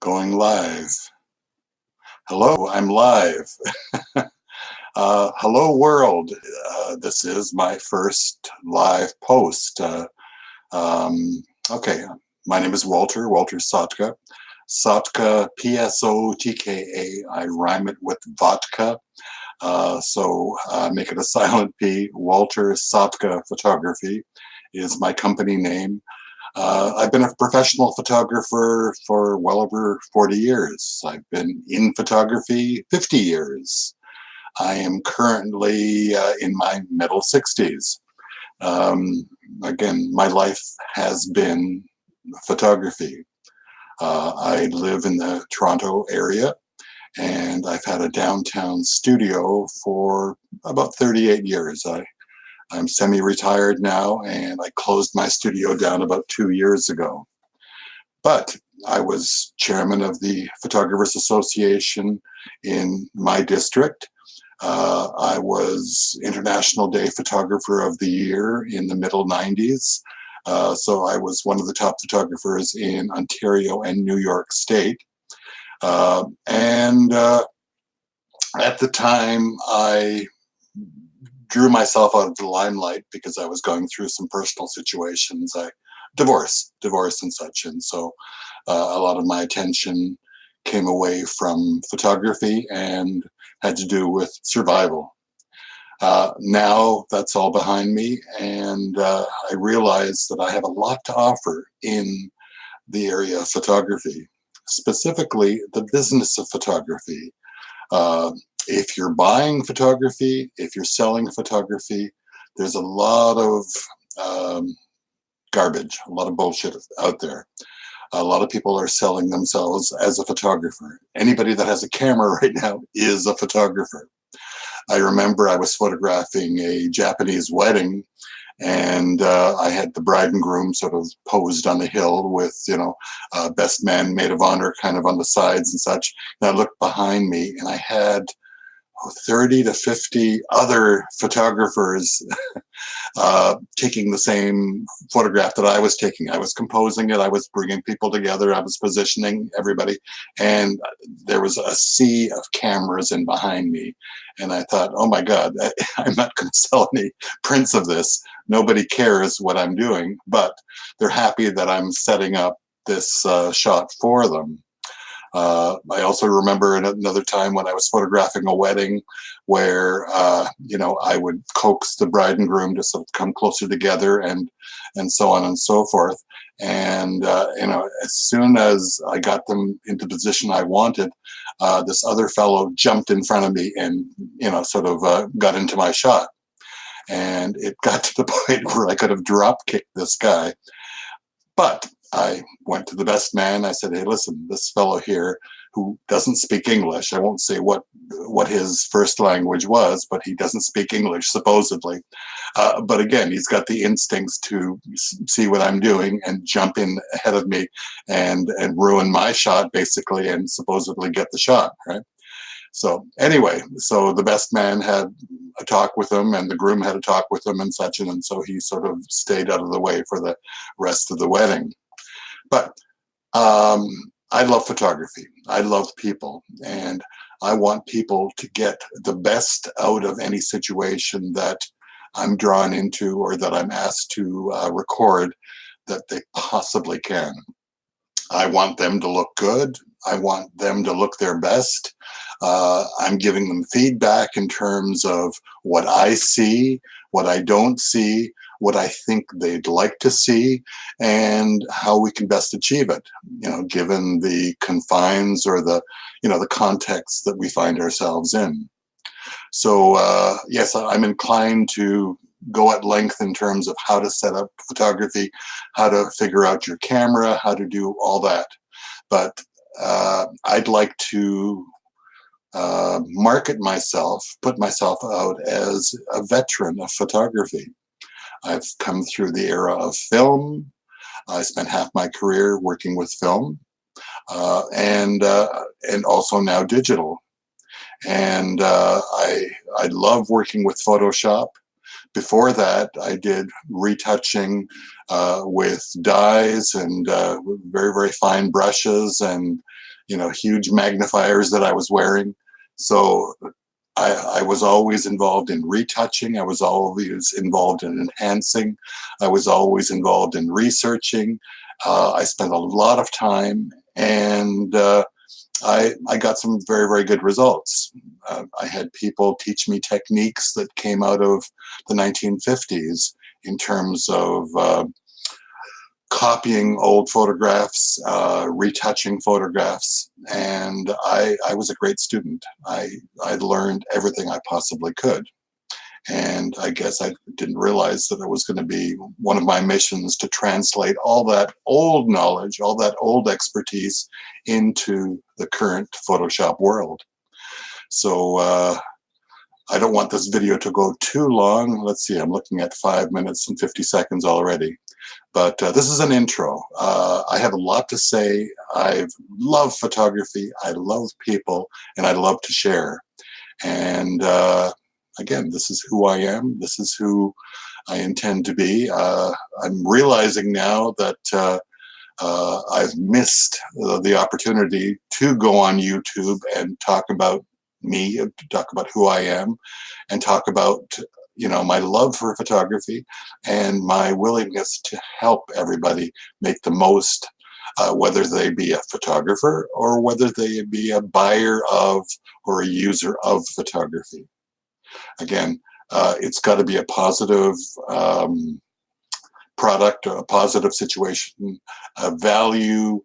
Going live. Hello, I'm live. Hello, world. This is my first live post. Okay, my name is Walter Psotka. Psotka, P-S-O-T-K-A. I rhyme it with vodka. So make it a silent P. Walter Psotka Photography is my company name. I've been a professional photographer for well over 40 years. I've been in photography 50 years. I am currently in my middle 60s. Again, my life has been photography. I live in the Toronto area, and I've had a downtown studio for about 38 years. I'm semi-retired now, and I closed my studio down about 2 years ago. But I was chairman of the Photographers Association in my district. I was International Day Photographer of the Year in the middle 90s. So I was one of the top photographers in Ontario and New York State. And at the time, I drew myself out of the limelight because I was going through some personal situations. Divorce and such. And so a lot of my attention came away from photography and had to do with survival. Now that's all behind me, and I realize that I have a lot to offer in the area of photography, specifically the business of photography. If you're buying photography, if you're selling photography, there's a lot of garbage, a lot of bullshit out there. A lot of people are selling themselves as a photographer. Anybody that has a camera right now is a photographer. I remember I was photographing a Japanese wedding, and I had the bride and groom sort of posed on the hill with, best man, maid of honor kind of on the sides and such. And I looked behind me, and I had 30 to 50 other photographers taking the same photograph that I was taking. I was composing it. I was bringing people together. I was positioning everybody. And there was a sea of cameras in behind me. And I thought, oh my God, I'm not going to sell any prints of this. Nobody cares what I'm doing, but they're happy that I'm setting up this shot for them. I also remember another time when I was photographing a wedding where, I would coax the bride and groom to sort of come closer together and so on and so forth. And, as soon as I got them into the position I wanted, this other fellow jumped in front of me and, got into my shot. And it got to the point where I could have drop kicked this guy. But I went to the best man. I said, hey, listen, this fellow here who doesn't speak English, I won't say what his first language was, but he doesn't speak English, supposedly. But again, he's got the instincts to see what I'm doing and jump in ahead of me and ruin my shot, basically, and supposedly get the shot, right? So anyway, so the best man had a talk with him, and the groom had a talk with him and such, and so he sort of stayed out of the way for the rest of the wedding. But I love photography. I love people, and I want people to get the best out of any situation that I'm drawn into or that I'm asked to record that they possibly can. I want them to look good. I want them to look their best. I'm giving them feedback in terms of what I see, what I don't see, what I think they'd like to see, and how we can best achieve it, given the confines or the context that we find ourselves in. So yes, I'm inclined to go at length in terms of how to set up photography, how to figure out your camera, how to do all that. But I'd like to market myself, put myself out as a veteran of photography. I've come through the era of film. I spent half my career working with film, and also now digital. And I love working with Photoshop. Before that, I did retouching with dyes and very, very fine brushes and huge magnifiers that I was wearing. So I was always involved in retouching. I was always involved in enhancing. I was always involved in researching. I spent a lot of time, and I got some very, very good results. I had people teach me techniques that came out of the 1950s in terms of copying old photographs, retouching photographs, and I was a great student. I learned everything I possibly could. And I guess I didn't realize that it was going to be one of my missions to translate all that old knowledge, all that old expertise into the current Photoshop world. So I don't want this video to go too long. Let's see, I'm looking at 5 minutes and 50 seconds already. But this is an intro. I have a lot to say. I love photography. I love people, and I love to share. And again, this is who I am. This is who I intend to be. I'm realizing now that I've missed the opportunity to go on YouTube and talk about me, talk about who I am, and talk about my love for photography and my willingness to help everybody make the most, whether they be a photographer or whether they be a buyer of or a user of photography. Again, it's got to be a positive product, a positive situation, a value,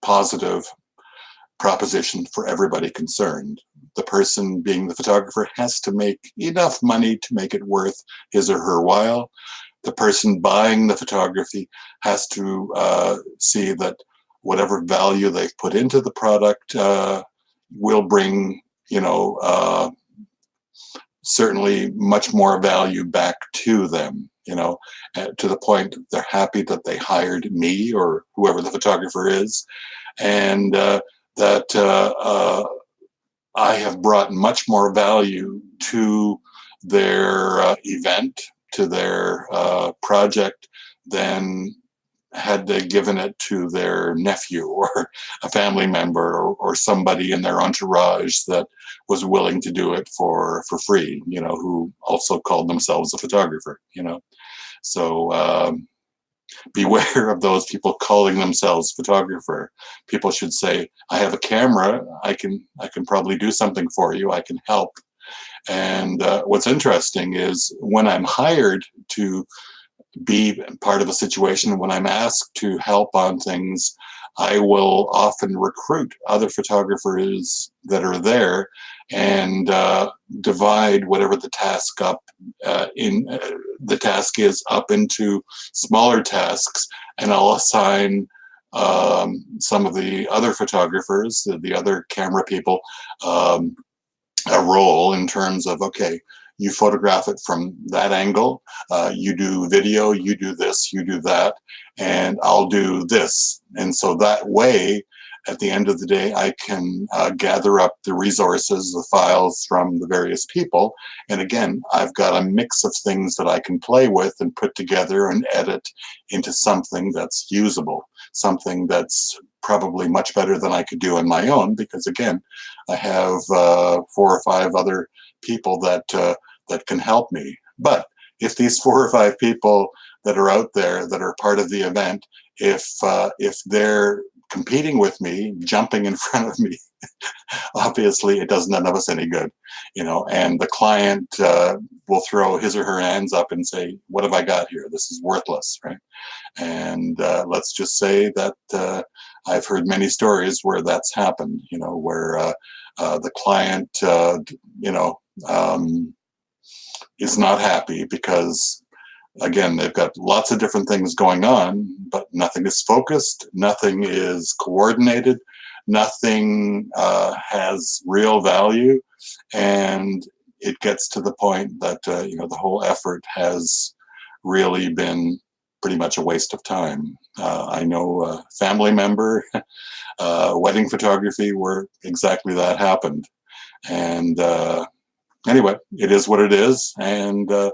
positive proposition for everybody concerned. The person being the photographer has to make enough money to make it worth his or her while. The person buying the photography has to see that whatever value they've put into the product will bring, certainly much more value back to them, to the point that they're happy that they hired me or whoever the photographer is, and that I have brought much more value to their event, to their project, than had they given it to their nephew or a family member or somebody in their entourage that was willing to do it for free, who also called themselves a photographer, So beware of those people calling themselves photographer. People should say, I have a camera, I can probably do something for you, I can help. And what's interesting is when I'm hired to be part of a situation, when I'm asked to help on things, I will often recruit other photographers that are there and divide whatever the task the task is up into smaller tasks, and I'll assign some of the other photographers, the other camera people, a role in terms of, okay, you photograph it from that angle, you do video, you do this, you do that, and I'll do this. And so that way, at the end of the day, I can gather up the resources, the files from the various people. And again, I've got a mix of things that I can play with and put together and edit into something that's usable, something that's probably much better than I could do on my own, because again, I have 4 or 5 other people that can help me. But if these 4 or 5 people that are out there that are part of the event, if they're competing with me, jumping in front of me, obviously it does none of us any good, and the client will throw his or her hands up and say, what have I got here? This is worthless, right? And let's just say that I've heard many stories where that's happened, where the client, is not happy because, again, they've got lots of different things going on, but nothing is focused, nothing is coordinated, nothing has real value, and it gets to the point that the whole effort has really been pretty much a waste of time. I know a family member, wedding photography, where exactly that happened, and anyway, it is what it is, and the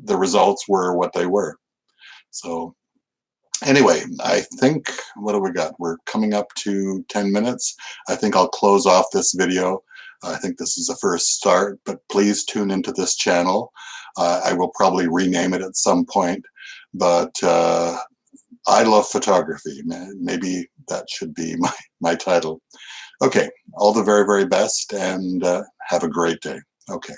results were what they were. So Anyway, I think, what do we got? We're coming up to 10 minutes. I think I'll close off this video. I think this is a first start, but please tune into this channel. I will probably rename it at some point, but I love photography. Maybe that should be my title. Okay, all the very, very best, and have a great day. Okay.